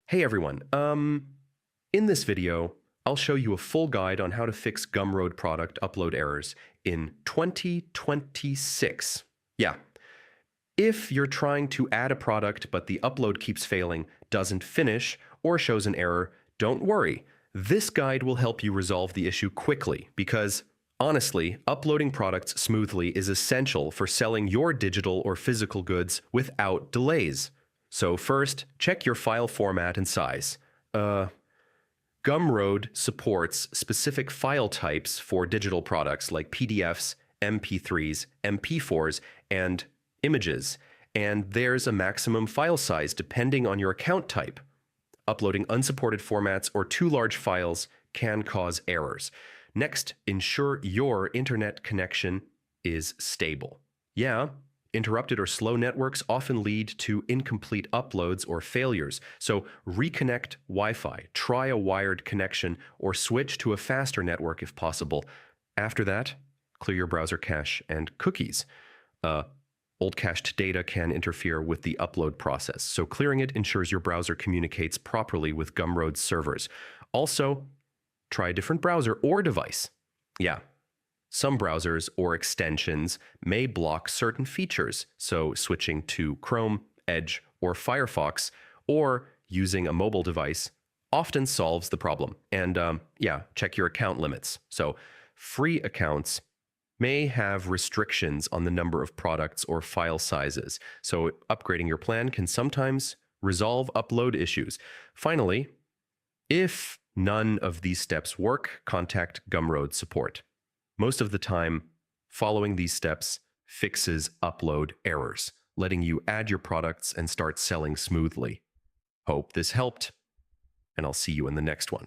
Hey everyone, in this video, I'll show you a full guide on how to fix Gumroad product upload errors in 2026. Yeah, if you're trying to add a product but the upload keeps failing, doesn't finish, or shows an error, don't worry. This guide will help you resolve the issue quickly because, honestly, uploading products smoothly is essential for selling your digital or physical goods without delays. So first, check your file format and size. Gumroad supports specific file types for digital products like PDFs, MP3s, MP4s, and images, and there's a maximum file size depending on your account type. Uploading unsupported formats or too large files can cause errors. Next, ensure your internet connection is stable. Yeah, interrupted or slow networks often lead to incomplete uploads or failures, so reconnect Wi-Fi, try a wired connection, or switch to a faster network if possible. After that, clear your browser cache and cookies. Old cached data can interfere with the upload process, so clearing it ensures your browser communicates properly with Gumroad's servers. Also, try a different browser or device. Yeah, some browsers or extensions may block certain features, so switching to Chrome, Edge, or Firefox, or using a mobile device often solves the problem. And check your account limits. So free accounts may have restrictions on the number of products or file sizes, so upgrading your plan can sometimes resolve upload issues. Finally, if none of these steps work, contact Gumroad support. Most of the time, following these steps fixes upload errors, letting you add your products and start selling smoothly. Hope this helped, and I'll see you in the next one.